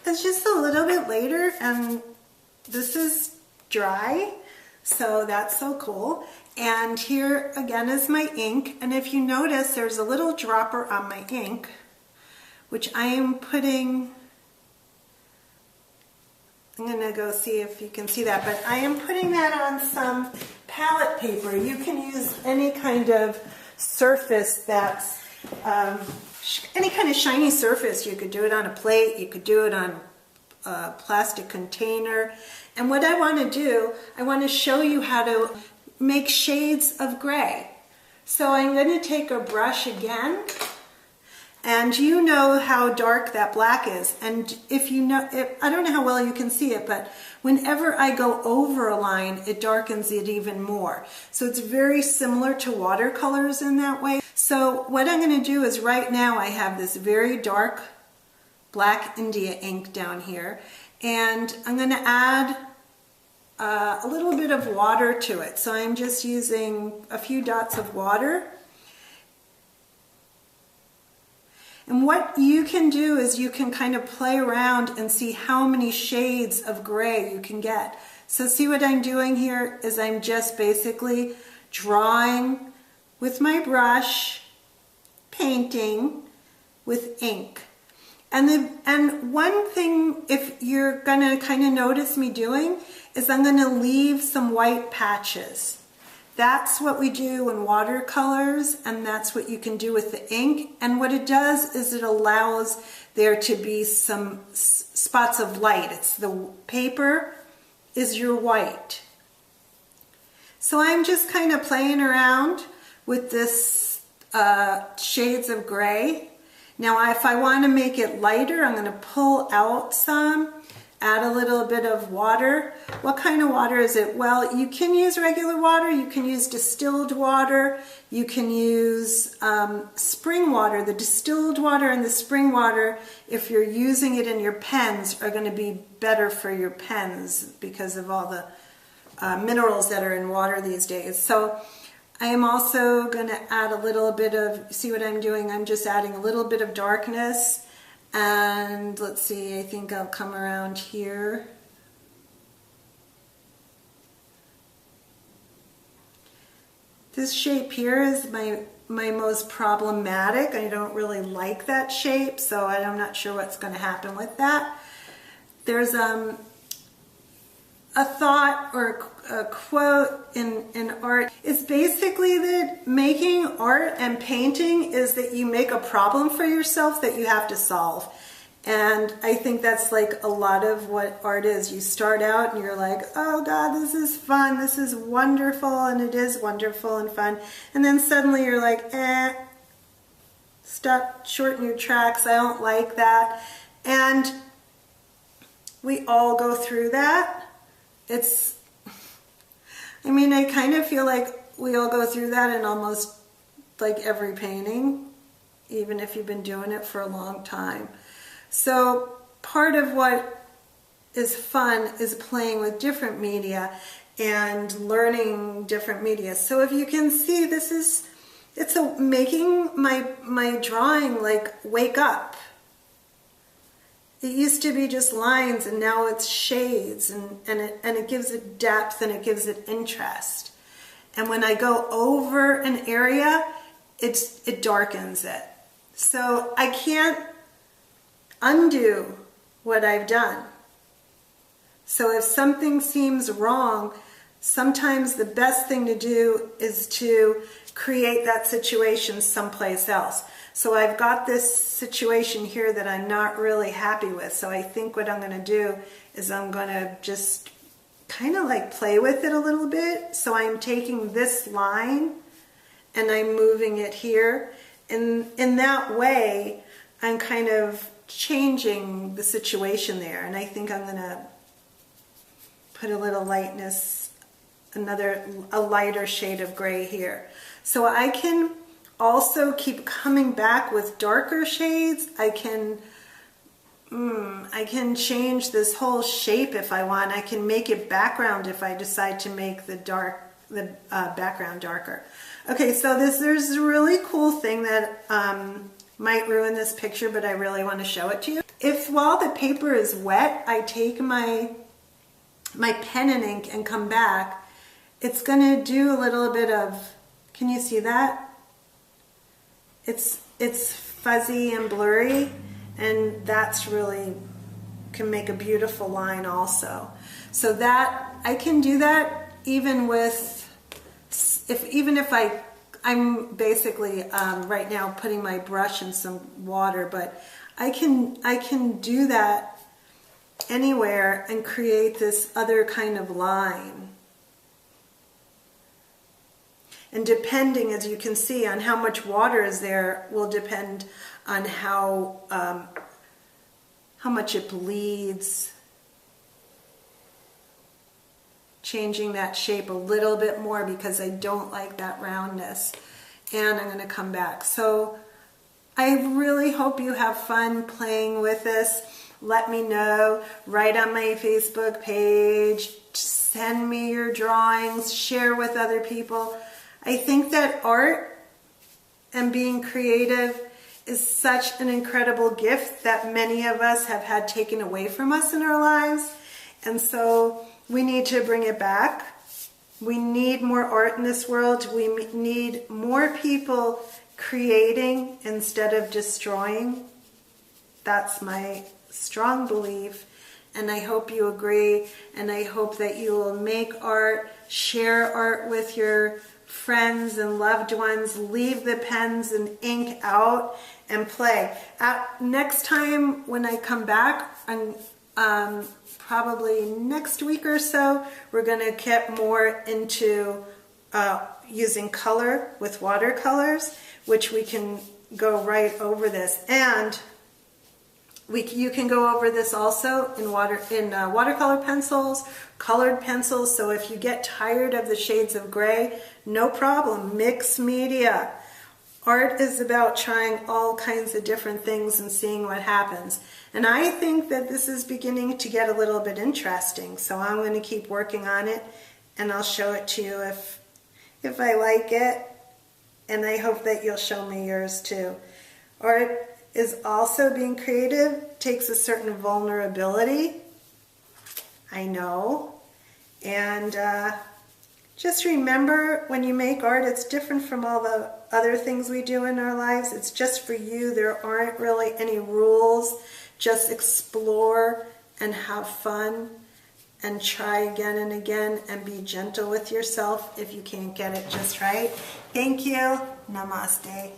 it's just a little bit later, and this is dry, so that's so cool. And here again is my ink, and if you notice, there's a little dropper on my ink, which I am putting, I'm gonna go see if you can see that, but I am putting that on some palette paper. You can use any kind of surface that's, any kind of shiny surface. You could do it on a plate, you could do it on a plastic container. And what I want to do, I want to show you how to make shades of gray. So I'm going to take a brush again, and you know how dark that black is. And if you know, I don't know how well you can see it, but whenever I go over a line, it darkens it even more. So it's very similar to watercolors in that way. So what I'm going to do is right now I have this very dark black India ink down here, and I'm going to add a little bit of water to it. So I'm just using a few dots of water. And what you can do is you can kind of play around and see how many shades of gray you can get. So see what I'm doing here is I'm just basically drawing with my brush, painting with ink. And one thing, if you're gonna kind of notice me doing, is I'm gonna leave some white patches. That's what we do in watercolors, and that's what you can do with the ink. And what it does is it allows there to be some spots of light. It's the paper is your white. So I'm just kind of playing around with this shades of gray. Now if I want to make it lighter, I'm going to pull out some, add a little bit of water. What kind of water is it? Well, you can use regular water, you can use distilled water, you can use spring water. The distilled water and the spring water, if you're using it in your pens, are going to be better for your pens because of all the minerals that are in water these days. So I am also going to add a little bit of, see what I'm doing? I'm just adding a little bit of darkness. And let's see, I think I'll come around here. This shape here is my most problematic. I don't really like that shape, so I'm not sure what's going to happen with that. There's a thought or a quote in art. It's basically that making art and painting is that you make a problem for yourself that you have to solve. And I think that's like a lot of what art is. You start out and you're like, oh God, this is fun, this is wonderful, and it is wonderful and fun. And then suddenly you're like, stop, shorten your tracks, I don't like that. And we all go through that. I mean, I kind of feel like we all go through that in almost like every painting, even if you've been doing it for a long time. So part of what is fun is playing with different media and learning different media. So if you can see, it's making my drawing like wake up. It used to be just lines, and now it's shades, and it gives it depth and it gives it interest. And when I go over an area, it darkens it. So I can't undo what I've done. So if something seems wrong, sometimes the best thing to do is to create that situation someplace else. So I've got this situation here that I'm not really happy with. So I think what I'm going to do is I'm going to just kind of like play with it a little bit. So I'm taking this line and I'm moving it here. And in that way, I'm kind of changing the situation there. And I think I'm going to put a little lightness, a lighter shade of gray here. So I can also keep coming back with darker shades. I can change this whole shape if I want. I can make it background if I decide to make the background darker. Okay, so there's a really cool thing that might ruin this picture, but I really want to show it to you. If while the paper is wet, I take my pen and ink and come back, it's going to do a little bit of, can you see that? It's fuzzy and blurry, and that's really can make a beautiful line also. So that I can do that even with, even if I'm basically right now putting my brush in some water, but I can do that anywhere and create this other kind of line. And depending, as you can see, on how much water is there will depend on how much it bleeds. Changing that shape a little bit more because I don't like that roundness. And I'm going to come back. So I really hope you have fun playing with this. Let me know. Write on my Facebook page. Send me your drawings. Share with other people. I think that art and being creative is such an incredible gift that many of us have had taken away from us in our lives. And so we need to bring it back. We need more art in this world. We need more people creating instead of destroying. That's my strong belief. And I hope you agree. And I hope that you will make art, share art with your friends and loved ones, leave the pens and ink out and play. Next time when I come back, probably next week or so, we're going to get more into using color with watercolors, which we can go right over this. And you can go over this also in watercolor pencils, colored pencils. So if you get tired of the shades of gray, no problem. Mix media. Art is about trying all kinds of different things and seeing what happens. And I think that this is beginning to get a little bit interesting. So I'm going to keep working on it, and I'll show it to you if I like it. And I hope that you'll show me yours too. Art is also being creative, takes a certain vulnerability. I know. And just remember, when you make art, it's different from all the other things we do in our lives. It's just for you. There aren't really any rules. Just explore and have fun and try again and again and be gentle with yourself if you can't get it just right. Thank you. Namaste.